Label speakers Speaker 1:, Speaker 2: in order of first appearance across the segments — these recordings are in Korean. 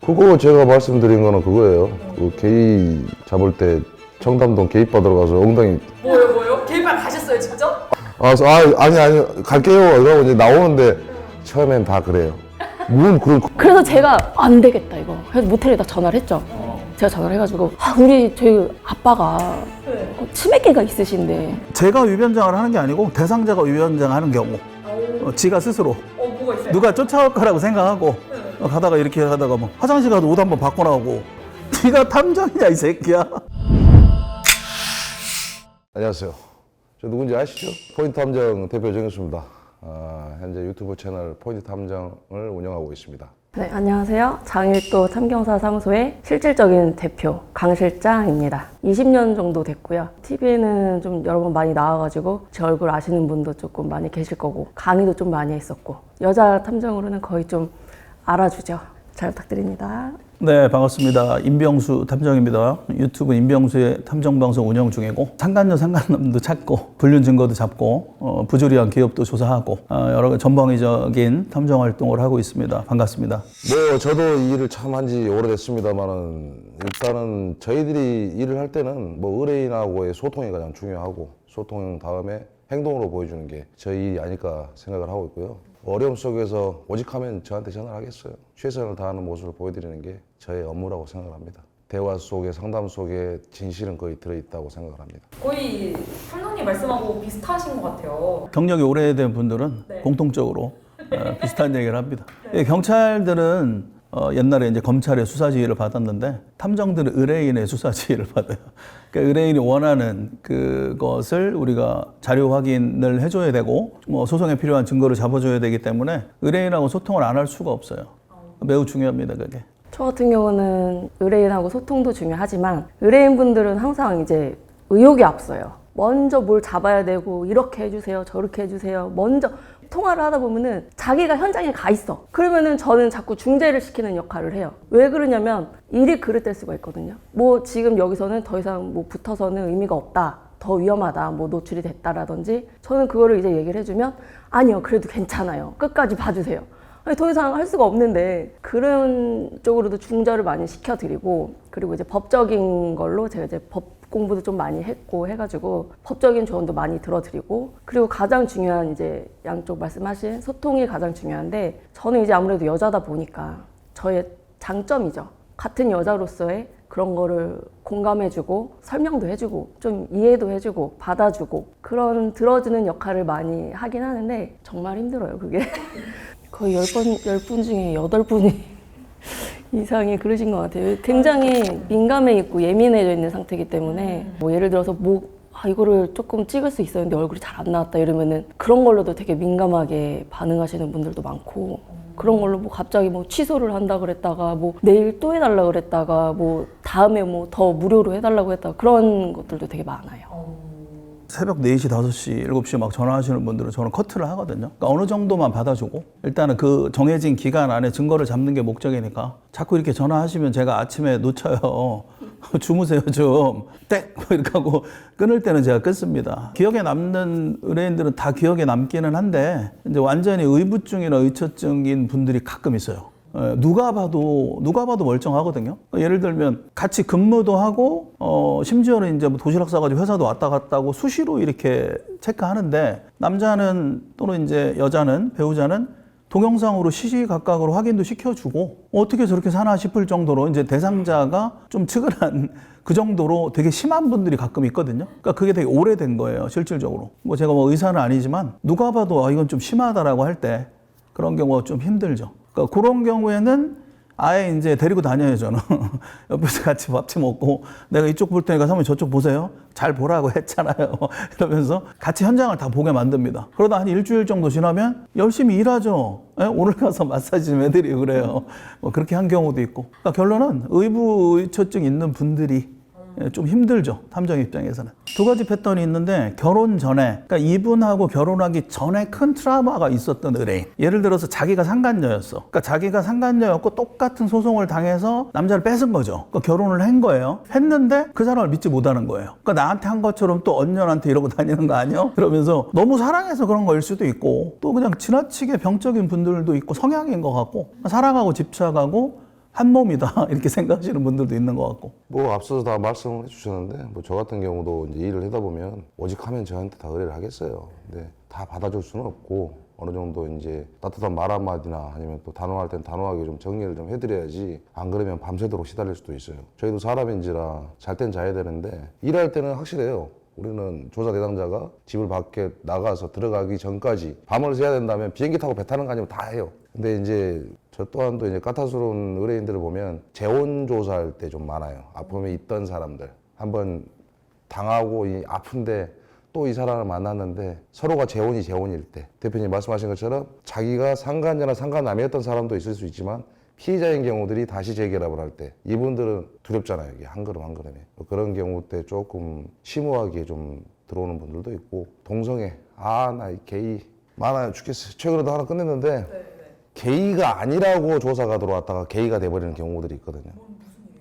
Speaker 1: 그거 제가 말씀드린 거는 그거예요. 그 게이 잡을 때 청담동 게이바 들어가서 엉덩이
Speaker 2: 뭐요? 게이바 가셨어요 직접?
Speaker 1: 아니 갈게요 이러고 이제 나오는데 처음엔 다 그래요. 물론
Speaker 3: 그래서 제가 안 되겠다 이거. 그래서 모텔에다 전화를 했죠. 제가 전화를 해가지고 저희 아빠가 치매기가 있으신데
Speaker 4: 제가 위변장을 하는 게 아니고 대상자가 위변장하는 경우 지가 스스로
Speaker 2: 뭐가 있어요?
Speaker 4: 누가 쫓아올 거라고 생각하고 가다가 이렇게 하다가 막 화장실 가서 옷 한번 바꿔 나오고 네가 탐정이냐 이 새끼야.
Speaker 1: 안녕하세요. 저 누군지 아시죠? 포인트 탐정 대표 정현수입니다. 현재 유튜브 채널 포인트 탐정을 운영하고 있습니다.
Speaker 3: 네, 안녕하세요. 장일도 탐경사 사무소의 실질적인 대표 강실장입니다. 20년 정도 됐고요. TV에는 좀 여러 번 많이 나와가지고 제 얼굴 아시는 분도 조금 많이 계실 거고 강의도 좀 많이 했었고 여자 탐정으로는 거의 좀 알아주죠. 잘 부탁드립니다.
Speaker 4: 네, 반갑습니다. 임병수 탐정입니다. 유튜브 임병수의 탐정방송 운영 중이고 상간녀 상간남도 찾고 불륜 증거도 잡고 부조리한 기업도 조사하고 여러 가지 전방위적인 탐정 활동을 하고 있습니다. 반갑습니다.
Speaker 1: 뭐 저도 이 일을 참 한지 오래됐습니다만은 일단은 저희들이 일을 할 때는 뭐 의뢰인하고의 소통이 가장 중요하고 소통 다음에 행동으로 보여주는 게 저희 일이 아닐까 생각을 하고 있고요. 어려움 속에서 오직하면 저한테 전화를 하겠어요. 최선을 다하는 모습을 보여드리는 게 저의 업무라고 생각합니다. 대화 속에 상담 속에 진실은 거의 들어있다고 생각을 합니다.
Speaker 2: 거의 탐정님 말씀하고 비슷하신 것 같아요.
Speaker 4: 경력이 오래된 분들은 공통적으로 비슷한 얘기를 합니다. 경찰들은 옛날에 이제 검찰의 수사 지휘를 받았는데 탐정들은 의뢰인의 수사 지휘를 받아요. 그러니까 의뢰인이 원하는 그것을 우리가 자료 확인을 해줘야 되고 뭐 소송에 필요한 증거를 잡아줘야 되기 때문에 의뢰인하고 소통을 안 할 수가 없어요. 매우 중요합니다, 그게.
Speaker 3: 저 같은 경우는 의뢰인하고 소통도 중요하지만 의뢰인분들은 항상 이제 의욕이 앞서요. 먼저 뭘 잡아야 되고 이렇게 해주세요, 저렇게 해주세요. 먼저 통화를 하다 보면은 자기가 현장에 가 있어. 그러면은 저는 자꾸 중재를 시키는 역할을 해요. 왜 그러냐면 일이 그릇될 수가 있거든요. 뭐 지금 여기서는 더 이상 뭐 붙어서는 의미가 없다. 더 위험하다. 뭐 노출이 됐다라든지 저는 그거를 이제 얘기를 해주면 아니요, 그래도 괜찮아요. 끝까지 봐주세요. 아니, 더 이상 할 수가 없는데 그런 쪽으로도 중재를 많이 시켜드리고 그리고 이제 법적인 걸로 제가 이제 법 공부도 좀 많이 했고 해가지고 법적인 조언도 많이 들어드리고 그리고 가장 중요한 이제 양쪽 말씀하신 소통이 가장 중요한데 저는 이제 아무래도 여자다 보니까 저의 장점이죠. 같은 여자로서의 그런 거를 공감해주고 설명도 해주고 좀 이해도 해주고 받아주고 그런 들어주는 역할을 많이 하긴 하는데 정말 힘들어요 그게. 거의 10분 중에 8분이 이상이 그러신 것 같아요. 굉장히 민감해 있고 예민해져 있는 상태이기 때문에 뭐 예를 들어서 이거를 조금 찍을 수 있었는데 얼굴이 잘 안 나왔다 이러면은 그런 걸로도 되게 민감하게 반응하시는 분들도 많고 그런 걸로 뭐 갑자기 뭐 취소를 한다 그랬다가 뭐 내일 또 해달라 그랬다가 뭐 다음에 뭐 더 무료로 해달라고 했다가 그런 것들도 되게 많아요.
Speaker 4: 새벽 4시, 5시, 7시 막 전화하시는 분들은 저는 커트를 하거든요. 그러니까 어느 정도만 받아주고 일단은 그 정해진 기간 안에 증거를 잡는 게 목적이니까 자꾸 이렇게 전화하시면 제가 아침에 놓쳐요. 주무세요 좀. 땡! 이렇게 하고 끊을 때는 제가 끊습니다. 기억에 남는 의뢰인들은 다 기억에 남기는 한데 이제 완전히 의부증이나 의처증인 분들이 가끔 있어요. 누가 봐도 멀쩡하거든요. 예를 들면 같이 근무도 하고 심지어는 이제 뭐 도시락 싸가지고 회사도 왔다 갔다 하고 수시로 이렇게 체크하는데 남자는 또는 이제 여자는 배우자는 동영상으로 시시각각으로 확인도 시켜주고 어떻게 저렇게 사나 싶을 정도로 이제 대상자가 좀 측은한 그 정도로 되게 심한 분들이 가끔 있거든요. 그러니까 그게 되게 오래된 거예요, 실질적으로. 뭐 제가 뭐 의사는 아니지만 누가 봐도 이건 좀 심하다라고 할 때 그런 경우가 좀 힘들죠. 그러니까 그런 경우에는 아예 이제 데리고 다녀요, 저는. 옆에서 같이 밥좀 먹고 내가 이쪽 볼 테니까 사모님 저쪽 보세요. 잘 보라고 했잖아요. 이러면서 같이 현장을 다 보게 만듭니다. 그러다 한 일주일 정도 지나면 열심히 일하죠. 오늘 가서 마사지 좀 해드리고 그래요. 뭐 그렇게 한 경우도 있고. 그러니까 결론은 의부의처증 있는 분들이 좀 힘들죠, 탐정 입장에서는. 두 가지 패턴이 있는데 결혼 전에, 그러니까 이분하고 결혼하기 전에 큰 트라우마가 있었던 의뢰인. 예를 들어서 자기가 상간녀였어. 그러니까 자기가 상간녀였고 똑같은 소송을 당해서 남자를 뺏은 거죠. 그러니까 결혼을 한 거예요. 했는데 그 사람을 믿지 못하는 거예요. 그러니까 나한테 한 것처럼 또 언년한테 이러고 다니는 거 아니야? 그러면서 너무 사랑해서 그런 거일 수도 있고 또 그냥 지나치게 병적인 분들도 있고 성향인 것 같고 사랑하고 집착하고 한 몸이다 이렇게 생각하시는 분들도 있는 것 같고.
Speaker 1: 뭐 앞서서 다 말씀을 해주셨는데 뭐 저 같은 경우도 이제 일을 하다 보면 오직 하면 저한테 다 의뢰를 하겠어요. 근데 다 받아줄 수는 없고 어느 정도 이제 따뜻한 말 한마디나 아니면 또 단호할 땐 단호하게 좀 정리를 좀 해드려야지 안 그러면 밤새도록 시달릴 수도 있어요. 저희도 사람인지라 잘 땐 자야 되는데 일할 때는 확실해요. 우리는 조사 대상자가 집을 밖에 나가서 들어가기 전까지 밤을 새야 된다면 비행기 타고 배 타는 거 아니면 다 해요. 근데 이제 저 또한도 이제 까탈스러운 의뢰인들을 보면 재혼 조사할 때 좀 많아요. 아픔에 있던 사람들 한번 당하고 이 아픈데 또 이 사람을 만났는데 서로가 재혼일 때 대표님 말씀하신 것처럼 자기가 상간녀나 상간남이었던 사람도 있을 수 있지만 피해자인 경우들이 다시 재결합을 할 때 이분들은 두렵잖아요. 이게 한 걸음 한 걸음에. 그런 경우 때 조금 심오하게 좀 들어오는 분들도 있고 동성애 나 이 게이 많아요 죽겠어요. 최근에도 하나 끝냈는데 게이가 아니라고 조사가 들어왔다가 게이가 돼버리는 경우들이 있거든요.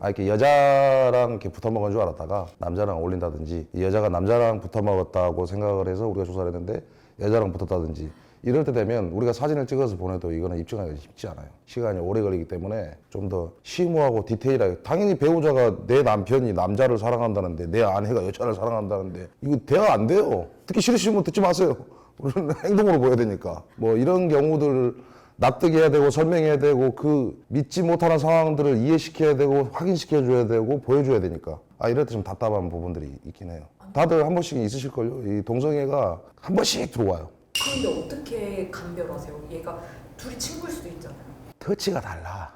Speaker 1: 이렇게 여자랑 이렇게 붙어먹은 줄 알았다가 남자랑 어울린다든지 이 여자가 남자랑 붙어먹었다고 생각을 해서 우리가 조사를 했는데 여자랑 붙었다든지 이럴 때 되면 우리가 사진을 찍어서 보내도 이거는 입증하기가 쉽지 않아요. 시간이 오래 걸리기 때문에 좀 더 심오하고 디테일하게 당연히 배우자가 내 남편이 남자를 사랑한다는데 내 아내가 여자를 사랑한다는데 이거 대화 안 돼요. 듣기 싫으시면 듣지 마세요. 우리는 행동으로 보여야 되니까 뭐 이런 경우들 납득해야 되고 설명해야 되고 그 믿지 못하는 상황들을 이해시켜야 되고 확인시켜줘야 되고 보여줘야 되니까 이럴 때 좀 답답한 부분들이 있긴 해요. 다들 한 번씩 있으실걸요. 이 동성애가 한 번씩 들어와요.
Speaker 2: 그런데 어떻게 감별하세요? 얘가 둘이 친구일 수도 있잖아요.
Speaker 1: 터치가 달라.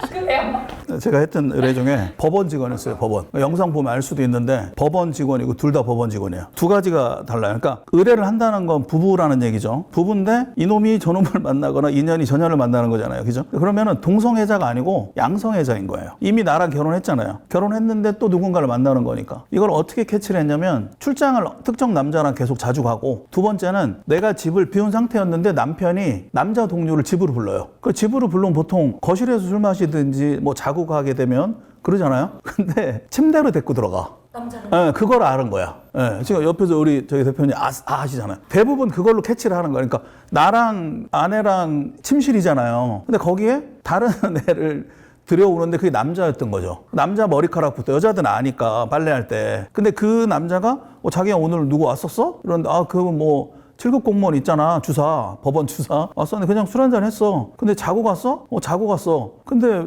Speaker 2: 그래요?
Speaker 4: 제가 했던 의뢰 중에 법원 직원이었어요. 법원. 영상 보면 알 수도 있는데 법원 직원이고 둘 다 법원 직원이에요. 두 가지가 달라요. 그러니까 의뢰를 한다는 건 부부라는 얘기죠. 부부인데 이놈이 저놈을 만나거나 인연이 저년을 만나는 거잖아요. 그죠? 그러면은 동성애자가 아니고 양성애자인 거예요. 이미 나랑 결혼했잖아요. 결혼했는데 또 누군가를 만나는 거니까. 이걸 어떻게 캐치를 했냐면 출장을 특정 남자랑 계속 자주 가고 두 번째는 내가 집을 비운 상태였는데 남편이 남자 동료를 집으로 불러요. 그 집으로 불러면 보통 거실에서 술 마시든지 뭐 자고 가게 되면 그러잖아요. 근데 침대로 데리고 들어가.
Speaker 2: 남자는?
Speaker 4: 네, 그걸 아는 거야. 네, 지금 옆에서 우리 저희 대표님 하시잖아요. 대부분 그걸로 캐치를 하는 거야. 그러니까 나랑 아내랑 침실이잖아요. 근데 거기에 다른 애를 들여오는데 그게 남자였던 거죠. 남자 머리카락부터 여자들은 아니까 빨래할 때. 근데 그 남자가 자기가 오늘 누구 왔었어? 이런데 그거 뭐 7급 공무원 있잖아. 주사. 법원 주사. 왔었는데 그냥 술 한잔 했어. 근데 자고 갔어? 자고 갔어. 근데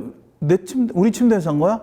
Speaker 4: 우리 침대에서 잔 거야?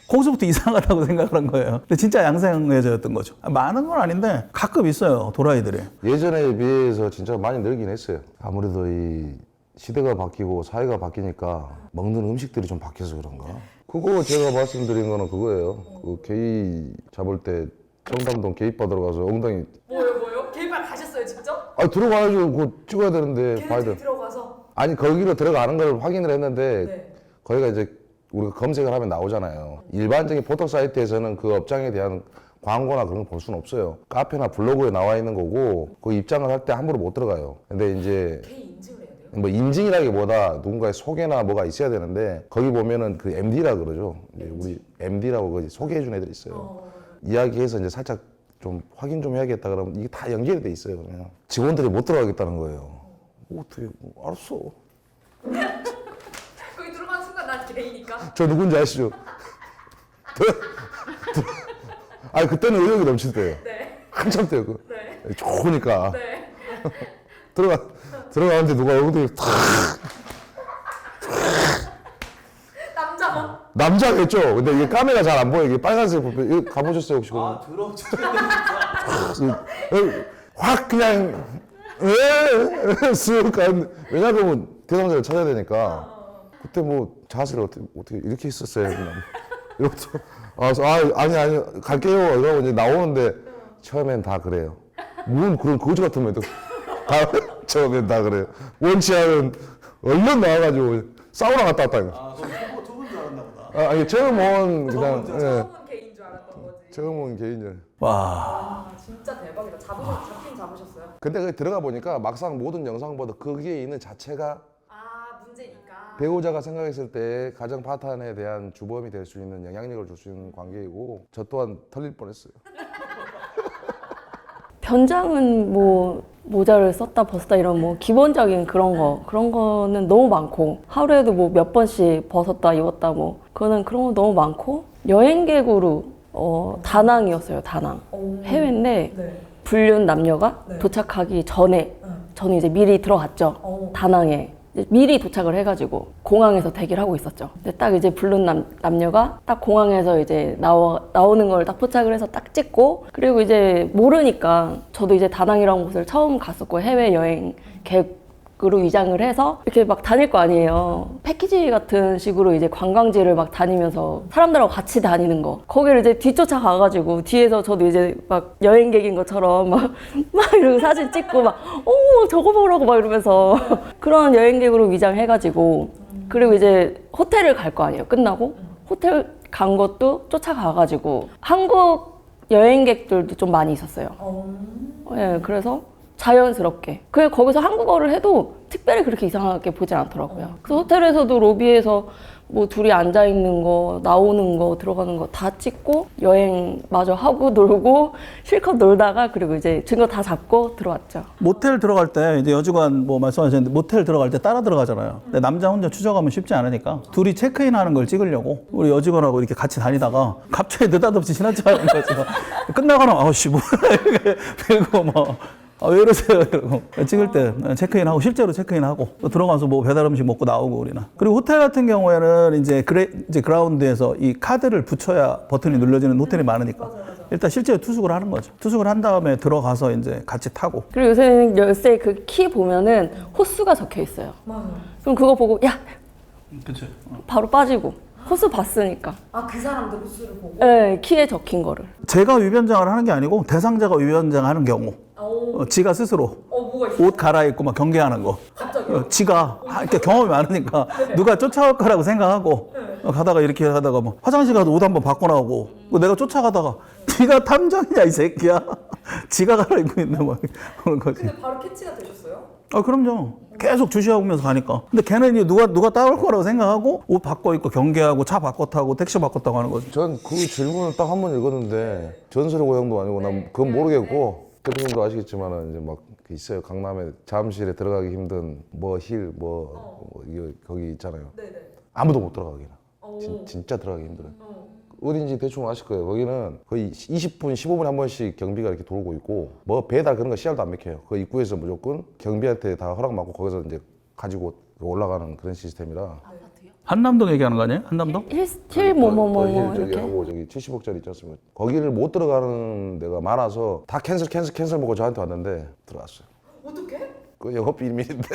Speaker 4: 거기서부터 이상하다고 생각을 한 거예요. 근데 진짜 양성애자였던 거죠. 많은 건 아닌데 가끔 있어요. 도라이들이.
Speaker 1: 예전에 비해서 진짜 많이 늘긴 했어요. 아무래도 이 시대가 바뀌고 사회가 바뀌니까 먹는 음식들이 좀 바뀌어서 그런가? 그거 제가 말씀드린 거는 그거예요. 그 게이 잡을 때 청담동 게이바 들어가서 엉덩이
Speaker 2: 뭐요? 게이발 가셨어요 직접?
Speaker 1: 들어가야죠. 그거 찍어야 되는데 봐야 돼.
Speaker 2: 걔네들이 들어가서?
Speaker 1: 아니 거기로 들어가는 걸 확인을 했는데
Speaker 2: 네.
Speaker 1: 거기가 이제 우리가 검색을 하면 나오잖아요. 일반적인 포털 사이트에서는 그 업장에 대한 광고나 그런 거 볼 수는 없어요. 카페나 블로그에 나와 있는 거고 그 입장을 할 때 함부로 못 들어가요. 근데 이제
Speaker 2: 게이 인증을 해야 돼요?
Speaker 1: 뭐 인증이라기보다 누군가의 소개나 뭐가 있어야 되는데 거기 보면은 그 MD라 그러죠. 이제 우리 MD라고 소개해준 애들이 있어요. 이야기해서 이제 살짝 좀 확인 좀 해야겠다 그러면 이게 다 연결이 돼 있어요. 그냥 직원들이 못 들어가겠다는 거예요. 어떻게 알았어.
Speaker 2: 거기 들어가는 순간 난 게이니까?
Speaker 1: 저 누군지 아시죠? 아니 그때는 의욕이 넘칠 때예요.
Speaker 2: 네.
Speaker 1: 한참 때요.
Speaker 2: 네.
Speaker 1: 좋으니까
Speaker 2: 네.
Speaker 1: 들어가는데 누가 얼굴이 탁
Speaker 2: 남자만?
Speaker 1: 남자겠죠. 근데 이게 카메라 잘 안 보여. 이게 빨간색 불빛. 이거 가보셨어요 혹시? 확 그냥 쓱 가는데 왜냐면 대상자를 찾아야 되니까 그때 뭐 자세를 어떻게 이렇게 했었어요. 그냥 이렇게 아니 갈게요 이러고 이제 나오는데 처음엔 다 그래요. 뭔 그런 거지 같은 애도 다 처음엔 다 그래요. 원치 않은 얼른 나와가지고 사우나 갔다 왔다니까.
Speaker 4: 두분 줄 알았나 보다.
Speaker 1: 아니 처음 온 그냥
Speaker 2: 처음은 게이인 줄 알았던 거지.
Speaker 1: 처음 온 개인전.
Speaker 4: 와.
Speaker 2: 진짜 대박이다. 잡긴 잡으셨어요?
Speaker 1: 근데 거기 들어가 보니까 막상 모든 영상보다 거기에 있는 자체가
Speaker 2: 문제니까.
Speaker 1: 배우자가 생각했을 때 가정 파탄에 대한 주범이 될 수 있는 영향력을 줄 수 있는 관계이고 저 또한 털릴 뻔했어요.
Speaker 3: 변장은 뭐 모자를 썼다 벗었다 이런 뭐 기본적인 그런 거는 너무 많고 하루에도 뭐 몇 번씩 벗었다 입었다 뭐 그런 거 너무 많고 여행객으로 다낭이었어요. 다낭 해외인데
Speaker 2: 네.
Speaker 3: 불륜 남녀가
Speaker 2: 네.
Speaker 3: 도착하기 전에 저는 이제 미리 들어갔죠. 다낭에 이제 미리 도착을 해가지고 공항에서 대기를 하고 있었죠. 근데 딱 이제 불륜 남녀가 딱 공항에서 이제 나오는 걸 딱 포착을 해서 딱 찍고 그리고 이제 모르니까 저도 이제 다낭이라는 곳을 처음 갔었고 해외 여행 계획으로 위장을 해서 이렇게 막 다닐 거 아니에요. 패키지 같은 식으로 이제 관광지를 막 다니면서 사람들하고 같이 다니는 거. 거기를 이제 뒤쫓아 가가지고 뒤에서 저도 이제 막 여행객인 것처럼 막 이러고 사진 찍고 막 저거 보라고 막 이러면서 그런 여행객으로 위장해가지고 그리고 이제 호텔을 갈 거 아니에요. 끝나고 호텔 간 것도 쫓아가가지고 한국 여행객들도 좀 많이 있었어요. 예, 그래서 자연스럽게. 거기서 한국어를 해도 특별히 그렇게 이상하게 보진 않더라고요. 그래서 호텔에서도 로비에서 뭐 둘이 앉아있는 거, 나오는 거, 들어가는 거 다 찍고 여행 마저 하고 놀고 실컷 놀다가 그리고 이제 증거 다 잡고 들어왔죠.
Speaker 4: 모텔 들어갈 때 이제 여직원 뭐 말씀하셨는데 모텔 들어갈 때 따라 들어가잖아요. 근데 남자 혼자 추적하면 쉽지 않으니까 둘이 체크인 하는 걸 찍으려고 우리 여직원하고 이렇게 같이 다니다가 갑자기 느닷없이 지나쳐가는 거죠. 끝나가나 아우씨 뭐야 이렇게 빌고 뭐 왜 이러세요? 이러고 찍을 때 체크인하고 실제로 체크인하고 또 들어가서 뭐 배달 음식 먹고 나오고 우리는. 그리고 호텔 같은 경우에는 이제 그라운드에서 이 카드를 붙여야 버튼이 눌러지는 호텔이 많으니까 일단 실제로 투숙을 하는 거죠. 투숙을 한 다음에 들어가서 이제 같이 타고.
Speaker 3: 그리고 요새는 열쇠 그 키 보면은 호수가 적혀 있어요.
Speaker 2: 맞아요.
Speaker 3: 그럼 그거 보고 야
Speaker 4: 그렇죠.
Speaker 3: 바로 빠지고 호수 봤으니까.
Speaker 2: 아, 그 사람들 호수를 보고?
Speaker 3: 네, 키에 적힌 거를.
Speaker 4: 제가 위변장을 하는 게 아니고 대상자가 위변장하는 경우. 지가 스스로
Speaker 2: 뭐가 있어요?
Speaker 4: 옷 갈아입고 막 경계하는 거.
Speaker 2: 갑자기요?
Speaker 4: 지가 이렇게 경험이 많으니까 누가 쫓아올 거라고 생각하고 가다가 이렇게 하다가 뭐 화장실 가서 옷 한번 바꿔 나오고 내가 쫓아가다가 네가 탐정이냐 이 새끼야. 지가 갈아입고 있네 뭐 그런 거지.
Speaker 2: 근데 바로 캐치가 되셨어요?
Speaker 4: 그럼요. 계속 주시하면서 가니까. 근데 걔는 이제 누가 따올 거라고 생각하고 옷 바꿔 입고 경계하고 차 바꿔 타고 택시 바꿔 타고 하는 거지.
Speaker 1: 전 그 질문을 딱 한 번 읽었는데 전설의 고향도 아니고 난 그건 모르겠고 대표님도 아시겠지만은 이제 막 있어요. 강남에 잠실에 들어가기 힘든 뭐 거기 있잖아요.
Speaker 2: 네네.
Speaker 1: 아무도 못 들어가기는. 진짜 들어가기 힘들어요. 어딘지 대충 아실 거예요. 거기는 거의 20분, 15분에 한 번씩 경비가 이렇게 돌고 있고 뭐 배달 그런 거 씨알도 안 맥혀요. 그 입구에서 무조건 경비한테 다 허락받고 거기서 이제 가지고 올라가는 그런 시스템이라.
Speaker 4: 한남동 얘기하는 거 아니에요? 한남동?
Speaker 3: 힐 뭐뭐뭐
Speaker 1: 힐 저기
Speaker 3: 이렇게.
Speaker 1: 하고 저기 70억짜리 있지 않습니까? 거기를 못 들어가는 데가 많아서 다 캔슬 보고 저한테 왔는데 들어갔어요.
Speaker 2: 어떻게?
Speaker 1: 그 영업 비밀인데.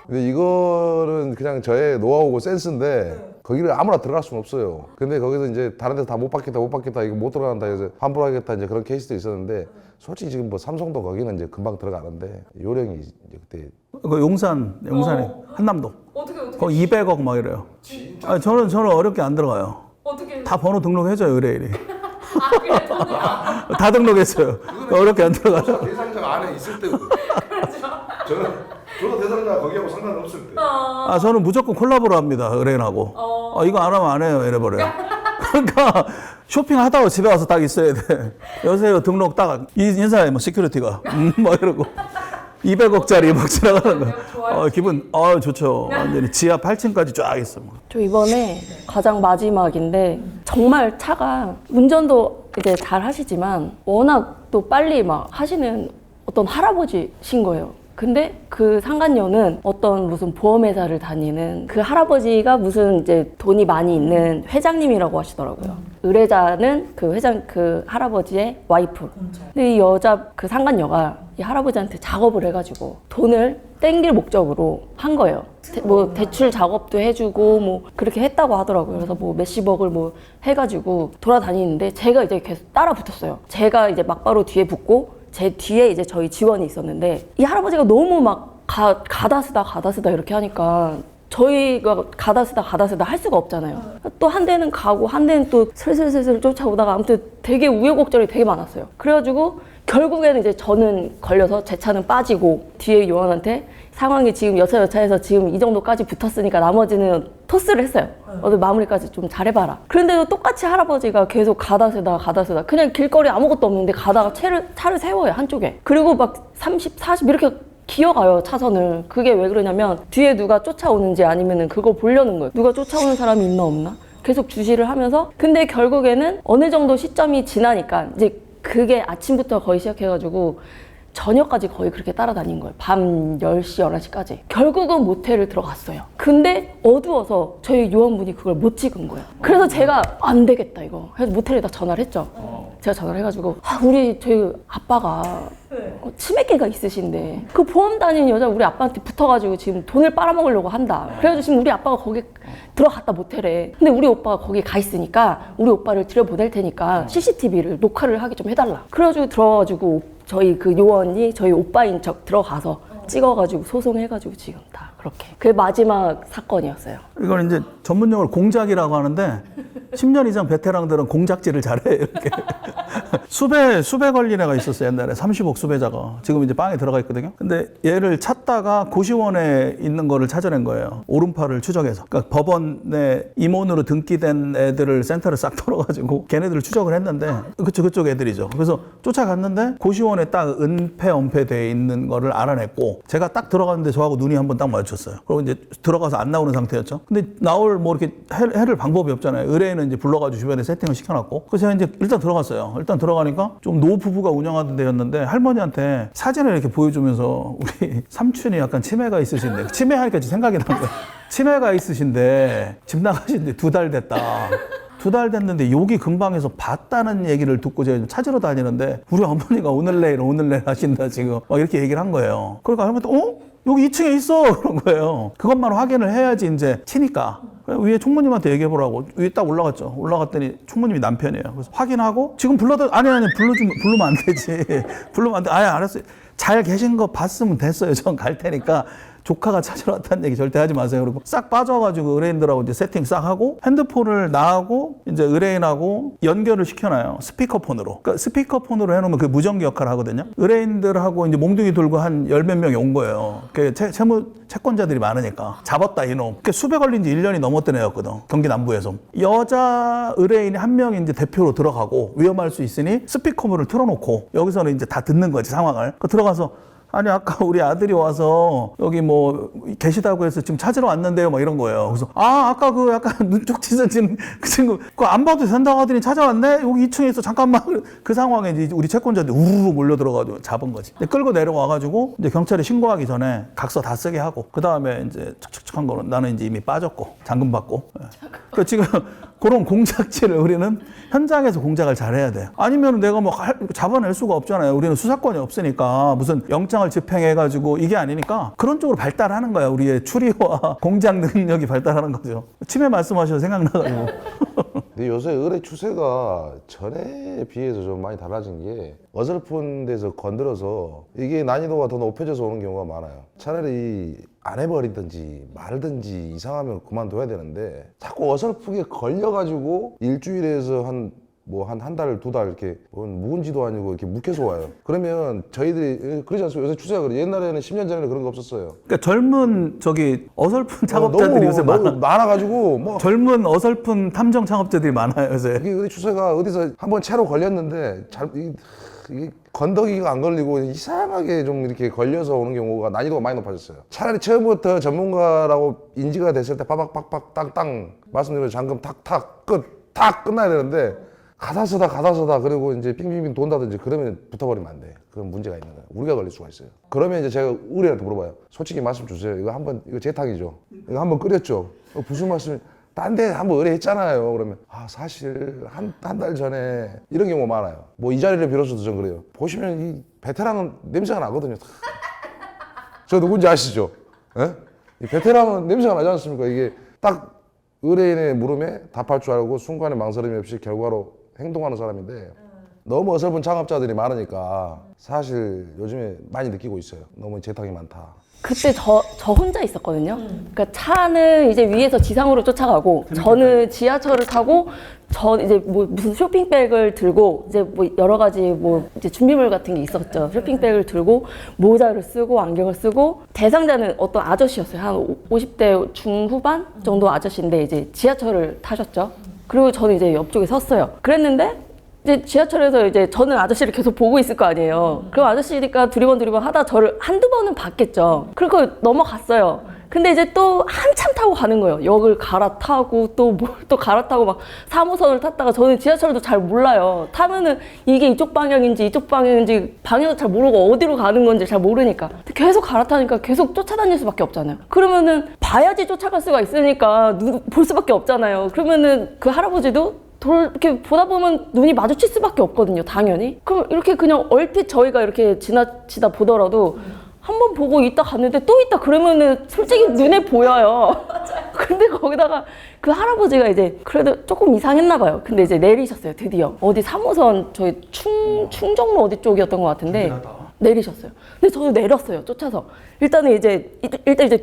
Speaker 1: 근데 이거는 그냥 저의 노하우고 센스인데 거기를 아무나 들어갈 수는 없어요. 근데 거기서 이제 다른 데서 다 못 받겠다 이거 못 들어간다 해서 환불하겠다 이제 그런 케이스도 있었는데 솔직히 지금 뭐 삼성도 거기는 이제 금방 들어가는데 요령이 이제 그때
Speaker 4: 그 용산에 한남동.
Speaker 2: 어떻게?
Speaker 4: 거기 200억 막 이래요. 저는 어렵게 안 들어가요.
Speaker 2: 어떻게?
Speaker 4: 다 번호 등록해줘요 의뢰인이.
Speaker 2: 아, 그래, 돈이야.
Speaker 4: 다 등록했어요. 어렵게 안 들어가요.
Speaker 1: 대상자가 안에 있을 때 저도 대상자가 거기하고 상관없을 때
Speaker 4: 저는 무조건 콜라보를 합니다 의뢰인하고. 이거 안 하면 안 해요 이래버려요. 그러니까 쇼핑하다가 집에 와서 딱 있어야 돼. 여보세요 등록 딱 인사해 뭐 시큐리티가 뭐 이러고 200억짜리 막 지나가는 거. 기분 좋죠. 완전히 지하 8층까지 쫙 있어.
Speaker 3: 저 이번에 가장 마지막인데 정말 차가 운전도 이제 잘 하시지만 워낙 또 빨리 막 하시는 어떤 할아버지신 거예요. 근데 그 상간녀는 어떤 무슨 보험회사를 다니는 그 할아버지가 무슨 이제 돈이 많이 있는 회장님이라고 하시더라고요. 의뢰자는 그 할아버지의 와이프. 근데 이 여자 그 상간녀가 이 할아버지한테 작업을 해가지고 돈을 땡길 목적으로 한 거예요. 뭐 대출 작업도 해주고 뭐 그렇게 했다고 하더라고요. 그래서 뭐 몇십억을 뭐 해가지고 돌아다니는데 제가 이제 계속 따라 붙었어요. 제가 이제 막바로 뒤에 붙고 제 뒤에 이제 저희 지원이 있었는데 이 할아버지가 너무 막 가다 쓰다 이렇게 하니까 저희가 가다 쓰다 할 수가 없잖아요. 또 한 대는 가고 한 대는 또 슬슬슬슬 쫓아오다가 아무튼 되게 우여곡절이 되게 많았어요. 그래가지고 결국에는 이제 저는 걸려서 제 차는 빠지고 뒤에 요원한테 상황이 지금 여차여차해서 지금 이 정도까지 붙었으니까 나머지는 토스를 했어요. 너도 마무리까지 좀 잘해봐라. 그런데도 똑같이 할아버지가 계속 가다 세다 그냥 길거리 아무것도 없는데 가다가 차를 세워요, 한쪽에. 그리고 막 30, 40 이렇게 기어가요, 차선을. 그게 왜 그러냐면 뒤에 누가 쫓아오는지 아니면은 그걸 보려는 거예요. 누가 쫓아오는 사람이 있나 없나? 계속 주시를 하면서. 근데 결국에는 어느 정도 시점이 지나니까 이제 그게 아침부터 거의 시작해가지고 저녁까지 거의 그렇게 따라다닌 거예요. 밤 10시, 11시까지. 결국은 모텔을 들어갔어요. 근데 어두워서 저희 요원분이 그걸 못 찍은 거예요. 그래서 제가 안 되겠다 이거. 그래서 모텔에다 전화를 했죠. 제가 전화를 해가지고 우리 저희 아빠가 치매기가 있으신데 그 보험 다니는 여자 우리 아빠한테 붙어가지고 지금 돈을 빨아먹으려고 한다. 그래가지고 지금 우리 아빠가 거기 들어갔다 모텔에. 근데 우리 오빠가 거기 가 있으니까 우리 오빠를 들여보낼 테니까 CCTV를 녹화를 하게 좀 해달라. 그래가지고 들어가지고 저희 그 요원이 저희 오빠인 척 들어가서 찍어가지고 소송해가지고 지금 다 그렇게. 그게 마지막 사건이었어요.
Speaker 4: 이건 이제 전문용어로 공작이라고 하는데 10년 이상 베테랑들은 공작질을 잘해 이렇게. 수배 걸린 애가 있었어요. 옛날에 30억 수배자가. 지금 이제 빵에 들어가 있거든요. 근데 얘를 찾다가 고시원에 있는 거를 찾아낸 거예요. 오른팔을 추적해서. 그러니까 법원에 임원으로 등기된 애들을 센터를 싹 털어가지고 걔네들을 추적을 했는데 그쪽 애들이죠. 그래서 쫓아갔는데 고시원에 딱 은폐 돼 있는 거를 알아냈고 제가 딱 들어갔는데 저하고 눈이 한번 딱 마주쳤어요. 그리고 이제 들어가서 안 나오는 상태였죠. 근데 나올 뭐 이렇게 해를 방법이 없잖아요. 의뢰인은 이제 불러가지고 주변에 세팅을 시켜놨고. 그래서 제가 이제 일단 들어갔어요. 일단 들어가니까 좀 노부부가 운영하던 데였는데 할머니한테 사진을 이렇게 보여주면서 우리 삼촌이 약간 치매가 있으신데 치매하니까 생각이 난 거예요. 치매가 있으신데 집 나가신데 2달 됐다. 2달 됐는데 여기 근방에서 봤다는 얘기를 듣고 제가 찾으러 다니는데 우리 어머니가 오늘 내일 하신다 지금 막 이렇게 얘기를 한 거예요. 그러니까 할머니한테 여기 2층에 있어 그런 거예요. 그것만 확인을 해야지 이제 치니까. 위에 총무님한테 얘기해보라고. 위에 딱 올라갔죠. 올라갔더니 총무님이 남편이에요. 그래서 확인하고 지금 아니 부르면 안 되지. 부르면 안 돼. 아예 알았어요. 잘 계신 거 봤으면 됐어요. 전 갈 테니까. 조카가 찾으러 왔다는 얘기 절대 하지 마세요. 그리고 싹 빠져가지고 의뢰인들하고 이제 세팅 싹 하고 핸드폰을 나하고 이제 의뢰인하고 연결을 시켜놔요. 스피커폰으로. 그러니까 스피커폰으로 해놓으면 그 무전기 역할을 하거든요. 의뢰인들하고 이제 몽둥이 들고 한 10몇 명이 온 거예요. 그 채권자들이 많으니까. 잡았다 이놈. 그 수배 걸린 지 1년이 넘었던 애였거든. 경기 남부에서. 여자 의뢰인이 한 명이 이제 대표로 들어가고 위험할 수 있으니 스피커폰을 틀어놓고 여기서는 이제 다 듣는 거지 상황을. 그 들어가서 아니 아까 우리 아들이 와서 여기 뭐 계시다고 해서 지금 찾으러 왔는데요 막 이런 거예요. 그래서 아까 그 약간 눈쪽 찢어진 그 친구 그거 안 봐도 된다고 하더니 찾아왔네. 여기 2층에 있어 잠깐만. 그 상황에 이제 우리 채권자들 우르르 몰려 들어가지고 잡은 거지. 끌고 내려와가지고 이제 경찰에 신고하기 전에 각서 다 쓰게 하고 그 다음에 이제 척척척한 거는 나는 이제 이미 빠졌고 잔금 받고. 그 지금 그런 공작질을 우리는 현장에서 공작을 잘해야 돼요. 아니면 내가 뭐 잡아낼 수가 없잖아요. 우리는 수사권이 없으니까 무슨 영장을 집행해가지고 이게 아니니까 그런 쪽으로 발달하는 거야. 우리의 추리와 공작 능력이 발달하는 거죠. 치매 말씀하셔서 생각나가지고.
Speaker 1: 근데 요새 의뢰 추세가 전에 비해서 좀 많이 달라진 게 어설픈 데서 건드려서 이게 난이도가 더 높아져서 오는 경우가 많아요. 차라리 안 해버리든지 말든지 이상하면 그만둬야 되는데 자꾸 어설프게 걸려가지고 일주일에서 한 달, 2달 이렇게 묵은지도 아니고 이렇게 묵혀서 와요. 그러면 저희들이 그러지 않습니까? 요새 추세가 그래. 옛날에는 10년 전에는 그런 거 없었어요.
Speaker 4: 그러니까 젊은 어설픈 작업자들이 요새
Speaker 1: 많아가지고 뭐
Speaker 4: 젊은 어설픈 탐정 창업자들이 많아요 요새.
Speaker 1: 이게 우리 추세가 어디서 한번 채로 걸렸는데 이게 건더기가 안 걸리고 이상하게 좀 이렇게 걸려서 오는 경우가 난이도가 많이 높아졌어요. 차라리 처음부터 전문가라고 인지가 됐을 때 빠박박박 땅땅 말씀드린 잔금 탁탁 탁 끝나야 되는데 가다 서다 그리고 이제 빙빙빙 돈다든지 그러면 붙어버리면 안 돼. 그런 문제가 있는 거예요. 우리가 걸릴 수가 있어요. 그러면 이제 제가 의뢰한테 물어봐요. 솔직히 말씀 주세요. 이거 제 탕이죠. 이거 한번 끓였죠. 무슨 말씀? 딴 데 한번 의뢰했잖아요. 그러면 사실 한 달 전에 이런 경우가 많아요. 뭐 이 자리를 빌어서도 전 그래요. 보시면 이 베테랑은 냄새가 나거든요. 저 누군지 아시죠? 예? 이 베테랑은 냄새가 나지 않습니까? 이게 딱 의뢰인의 물음에 답할 줄 알고 순간에 망설임이 없이 결과로 행동하는 사람인데 너무 어설픈 창업자들이 많으니까 사실 요즘에 많이 느끼고 있어요. 너무 재탕이 많다.
Speaker 3: 그때 저 혼자 있었거든요. 그러니까 차는 이제 위에서 지상으로 쫓아가고 저는 지하철을 타고 저 이제 뭐 무슨 쇼핑백을 들고 이제 뭐 여러 가지 뭐 이제 준비물 같은 게 있었죠. 쇼핑백을 들고 모자를 쓰고 안경을 쓰고 대상자는 어떤 아저씨였어요. 한 50대 중후반 정도 아저씨인데 이제 지하철을 타셨죠. 그리고 저는 이제 옆쪽에 섰어요. 그랬는데 이제 지하철에서 이제 저는 아저씨를 계속 보고 있을 거 아니에요. 그럼 아저씨니까 두리번 하다 저를 한두 번은 봤겠죠. 그리고 넘어갔어요. 근데 이제 또 한참 타고 가는 거예요. 역을 갈아타고 또 뭘 또 갈아타고 막 3호선을 탔다가 저는 지하철도 잘 몰라요. 타면은 이게 이쪽 방향인지 방향도 잘 모르고 어디로 가는 건지 잘 모르니까 계속 갈아타니까 계속 쫓아다닐 수밖에 없잖아요. 그러면은 봐야지 쫓아갈 수가 있으니까 볼 수밖에 없잖아요. 그러면은 그 할아버지도 이렇게 보다 보면 눈이 마주칠 수밖에 없거든요, 당연히. 그럼 이렇게 그냥 얼핏 저희가 이렇게 지나치다 보더라도 한 번 보고 있다 갔는데 또 있다 그러면은 솔직히 눈에 보여요. 근데 거기다가 그 할아버지가 이제 그래도 조금 이상했나 봐요. 근데 이제 내리셨어요, 드디어. 어디 3호선 저희 충정로 어디 쪽이었던 것 같은데 내리셨어요. 근데 저도 내렸어요, 쫓아서. 일단 이제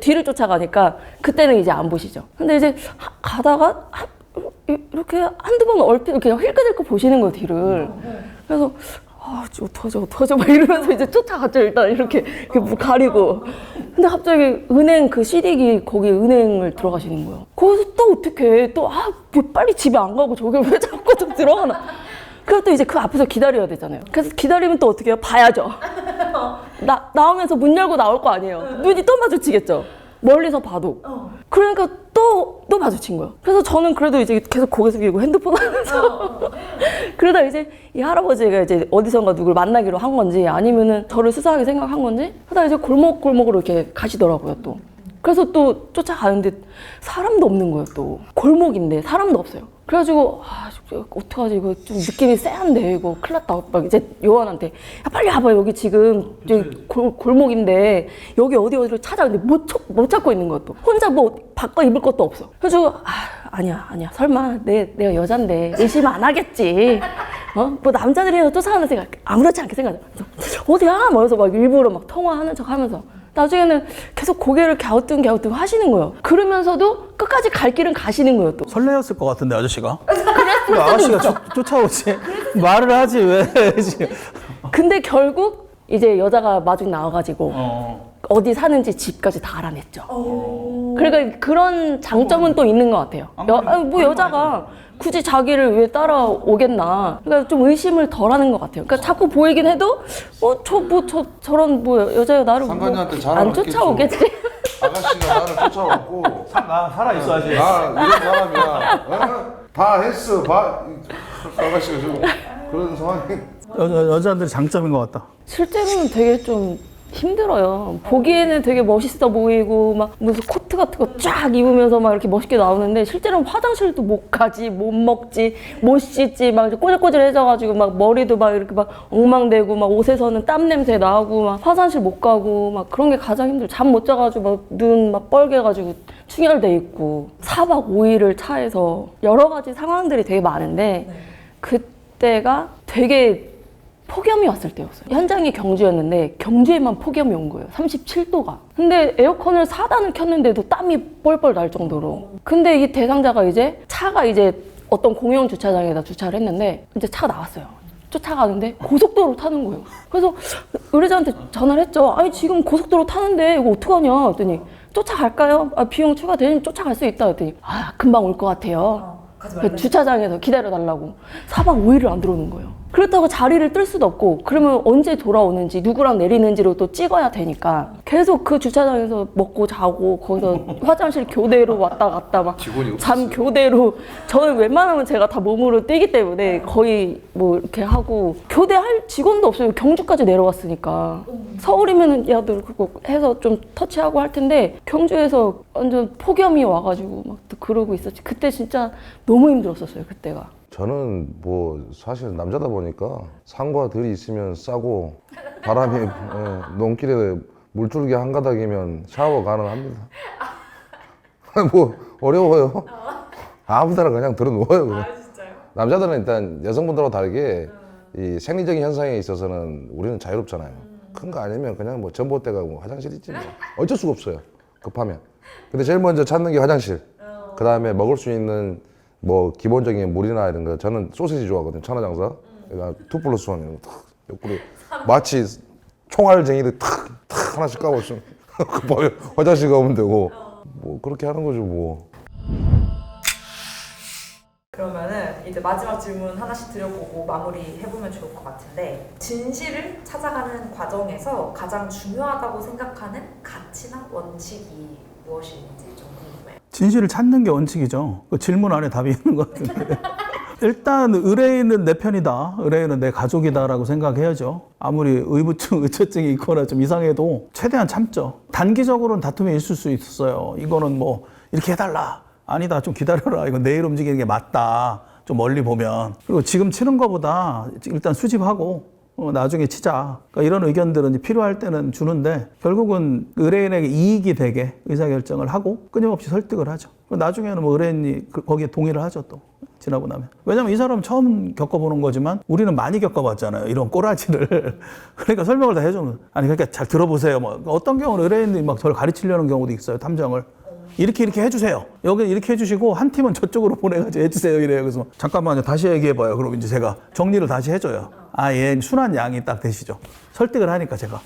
Speaker 3: 뒤를 쫓아가니까 그때는 이제 안 보시죠. 근데 이제 가다가 이렇게 한두 번 얼핏 그냥 힐끗힐끗 보시는 거예요, 뒤를. 그래서 어떡하죠 막 이러면서 이제 쫓아갔죠. 일단 이렇게 가리고. 근데 갑자기 은행 그 CD기 거기 은행을 들어가시는 거예요. 거기서 또 어떡해 왜 빨리 집에 안 가고 저기 왜 자꾸 좀 들어가나. 그래서 또 이제 그 앞에서 기다려야 되잖아요. 그래서 기다리면 또 어떻게 해요? 봐야죠. 나오면서 문 열고 나올 거 아니에요. 눈이 또 마주치겠죠. 멀리서 봐도. 그러니까 또 마주친 거예요. 그래서 저는 그래도 이제 계속 고개 숙이고 핸드폰 하면서 그러다 이제 이 할아버지가 이제 어디선가 누굴 만나기로 한 건지 아니면은 저를 수사하게 생각한 건지 하다 이제 골목골목으로 이렇게 가시더라고요, 또. 그래서 또 쫓아가는데 사람도 없는 거예요, 또. 골목인데 사람도 없어요. 그래가지고 어떡하지, 이거 좀 느낌이 쎄한데 이거 큰일 났다. 막 이제 요한한테 야, 빨리 와봐, 여기 지금 골목인데 여기 어디를 찾아. 근데 못 찾고 있는 것도 혼자 뭐 바꿔 입을 것도 없어. 그래가지고 아니야 설마 내가 여잔데 의심 안 하겠지. 뭐 남자들이라도 쫓아가는 생각 아무렇지 않게 생각해. 어디야? 그래서 막 일부러 막 통화하는 척 하면서 나중에는 계속 고개를 갸우뚱 하시는 거예요. 그러면서도 끝까지 갈 길은 가시는 거예요, 또.
Speaker 4: 설레었을 것 같은데 아저씨가. 왜 아저씨가 쫓아오지? 말을 하지 왜 지금.
Speaker 3: 근데 결국 이제 여자가 마중 나와가지고 어디 사는지 집까지 다 알아냈죠. 그러니까 그런 장점은 또 있는 것 같아요. 여자가 굳이 자기를 왜 따라오겠나. 그러니까 좀 의심을 덜 하는 것 같아요. 그러니까 자꾸 보이긴 해도 저런 여자가 나를
Speaker 1: 상관녀한테
Speaker 3: 안
Speaker 1: 자랑을
Speaker 3: 쫓아오겠지.
Speaker 1: 아가씨가 나를 쫓아왔고
Speaker 4: 나 살아있어야지.
Speaker 1: 나 이런 사람이야. 다 했어. 아가씨가 좀 그런 상황이.
Speaker 4: 여자들의 장점인 것 같다.
Speaker 3: 실제로는 되게 좀 힘들어요. 보기에는 되게 멋있어 보이고 막 무슨 코트 같은 거 쫙 입으면서 막 이렇게 멋있게 나오는데 실제로는 화장실도 못 가지, 못 먹지, 못 씻지, 막 꼬질꼬질해져가지고 막 머리도 막 이렇게 막 엉망되고 막 옷에서는 땀 냄새 나고 막 화장실 못 가고 막 그런 게 가장 힘들어. 잠 못 자가지고 막 눈 막 뻘개가지고 충혈돼 있고 4박 5일을 차에서 여러 가지 상황들이 되게 많은데 그때가 되게 폭염이 왔을 때였어요. 현장이 경주였는데 경주에만 폭염이 온 거예요. 37도가. 근데 에어컨을 4단을 켰는데도 땀이 뻘뻘 날 정도로. 근데 이 대상자가 이제 차가 이제 어떤 공용 주차장에다 주차를 했는데 이제 차가 나왔어요. 쫓아가는데 고속도로 타는 거예요. 그래서 의뢰자한테 전화를 했죠. 아니 지금 고속도로 타는데 이거 어떡하냐 했더니 쫓아갈까요? 비용 추가되면 쫓아갈 수 있다 했더니 금방 올 것 같아요. 주차장에서 기다려달라고 4박 5일을 안 들어오는 거예요. 그렇다고 자리를 뜰 수도 없고 그러면 언제 돌아오는지 누구랑 내리는지로 또 찍어야 되니까 계속 그 주차장에서 먹고 자고 거기서 화장실 교대로 왔다 갔다 막 잠 교대로 저는 웬만하면 제가 다 몸으로 뛰기 때문에 거의 뭐 이렇게 하고 교대할 직원도 없어요. 경주까지 내려왔으니까. 서울이면은 야 너 그거 해서 좀 터치하고 할 텐데 경주에서 완전 폭염이 와가지고 막 또 그러고 있었지. 그때 진짜 너무 힘들었었어요, 그때가.
Speaker 1: 저는 뭐 사실 남자다 보니까 산과 들이 있으면 싸고 바람이 논길에 물줄기 한 가닥이면 샤워 가능합니다. 뭐 어려워요. 아무데나 그냥 들어 누워요. 그냥.
Speaker 2: 진짜요?
Speaker 1: 남자들은 일단 여성분들하고 다르게 이 생리적인 현상에 있어서는 우리는 자유롭잖아요. 큰 거 아니면 그냥 뭐 전봇대 가고 화장실 있지 뭐. 어쩔 수가 없어요. 급하면. 근데 제일 먼저 찾는 게 화장실. 그 다음에 먹을 수 있는 뭐 기본적인 물이나 이런 거. 저는 소시지 좋아하거든요. 천하장사. 그러니까 2+1 이런 거 탁 옆구리 마치 총알쟁이들 탁 하나씩 까고 있으면 급하게 화장실 가면 되고 뭐 그렇게 하는 거죠 뭐.
Speaker 2: 그러면은 이제 마지막 질문 하나씩 드려보고 마무리 해보면 좋을 것 같은데, 진실을 찾아가는 과정에서 가장 중요하다고 생각하는 가치나 원칙이 무엇인지 좀 궁금해요.
Speaker 4: 진실을 찾는 게 원칙이죠. 그 질문 안에 답이 있는 것 같은데. 일단 의뢰인은 내 편이다. 의뢰인은 내 가족이다라고 생각해야죠. 아무리 의부증, 의처증이 있거나 좀 이상해도 최대한 참죠. 단기적으로는 다툼이 있을 수 있어요. 이거는 뭐 이렇게 해달라. 아니다, 좀 기다려라. 이건 내일 움직이는 게 맞다. 좀 멀리 보면. 그리고 지금 치는 것보다 일단 수집하고 나중에 치자. 그러니까 이런 의견들은 이제 필요할 때는 주는데 결국은 의뢰인에게 이익이 되게 의사결정을 하고 끊임없이 설득을 하죠. 나중에는 뭐 의뢰인이 거기에 동의를 하죠 또. 지나고 나면. 왜냐면 이 사람은 처음 겪어보는 거지만 우리는 많이 겪어봤잖아요. 이런 꼬라지를. 그러니까 설명을 다 해주면. 아니, 그러니까 잘 들어보세요. 뭐 어떤 경우는 의뢰인들이 막 저를 가르치려는 경우도 있어요. 탐정을. 이렇게 해주세요. 여기 이렇게 해주시고 한 팀은 저쪽으로 보내가지고 해주세요. 이래요. 그래서 잠깐만요. 다시 얘기해봐요. 그럼 이제 제가 정리를 다시 해줘요. 아, 얘 순한 양이 딱 되시죠. 설득을 하니까 제가.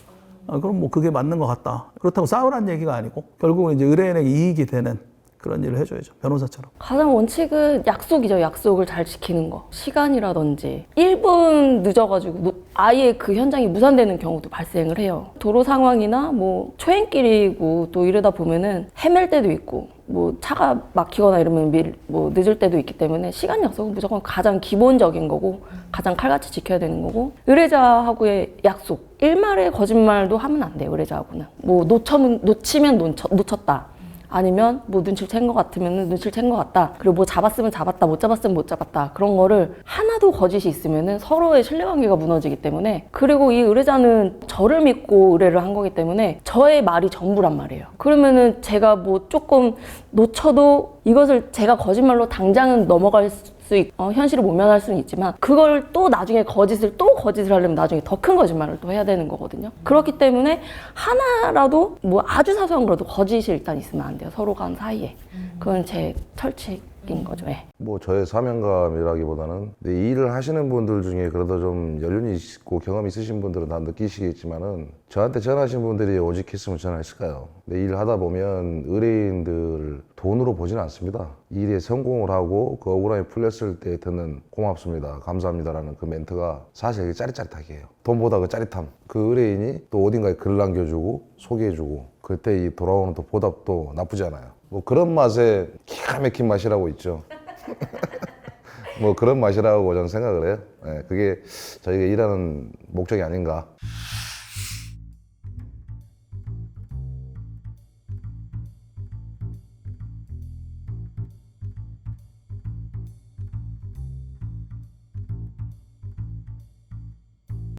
Speaker 4: 그럼 뭐 그게 맞는 것 같다. 그렇다고 싸우란 얘기가 아니고 결국은 이제 의뢰인에게 이익이 되는 그런 일을 해줘야죠. 변호사처럼.
Speaker 3: 가장 원칙은 약속이죠. 약속을 잘 지키는 거. 시간이라든지 1분 늦어가지고 아예 그 현장이 무산되는 경우도 발생을 해요. 도로 상황이나 뭐 초행길이고 또 이러다 보면은 헤맬 때도 있고 뭐 차가 막히거나 이러면 뭐 늦을 때도 있기 때문에 시간 약속은 무조건 가장 기본적인 거고 가장 칼같이 지켜야 되는 거고, 의뢰자하고의 약속. 일말의 거짓말도 하면 안 돼요. 의뢰자하고는. 뭐 놓치면 놓쳤다. 아니면 뭐 눈치를 챈 것 같으면 눈치를 챈 것 같다. 그리고 뭐 잡았으면 잡았다, 못 잡았으면 못 잡았다. 그런 거를 하나도 거짓이 있으면은 서로의 신뢰관계가 무너지기 때문에, 그리고 이 의뢰자는 저를 믿고 의뢰를 한 거기 때문에 저의 말이 전부란 말이에요. 그러면은 제가 뭐 조금 놓쳐도 이것을 제가 거짓말로 당장은 넘어갈 현실을 모면할 수는 있지만 그걸 또 나중에 거짓을 하려면 나중에 더 큰 거짓말을 또 해야 되는 거거든요. 그렇기 때문에 하나라도 뭐 아주 사소한 거라도 거짓이 일단 있으면 안 돼요. 서로 간 사이에. 그건 제 철칙인 거죠. 네.
Speaker 1: 뭐 저의 사명감이라기보다는 이 일을 하시는 분들 중에 그래도 좀 연륜이 있고 경험이 있으신 분들은 다 느끼시겠지만은 저한테 전화하신 분들이 오직 했으면 전화했을까요? 근데 일을 하다 보면 의뢰인들을 돈으로 보지는 않습니다. 이 일에 성공을 하고 그 억울함이 풀렸을 때 듣는 고맙습니다, 감사합니다라는 그 멘트가 사실 짜릿짜릿하게 해요. 돈보다 그 짜릿함. 그 의뢰인이 또 어딘가에 글 남겨주고 소개해주고 그때 이 돌아오는 또 보답도 나쁘지 않아요. 뭐 그런 맛에 기가 막힌 맛이라고 있죠. 뭐 그런 맛이라고 저는 생각을 해요. 네, 그게 저희가 일하는 목적이 아닌가.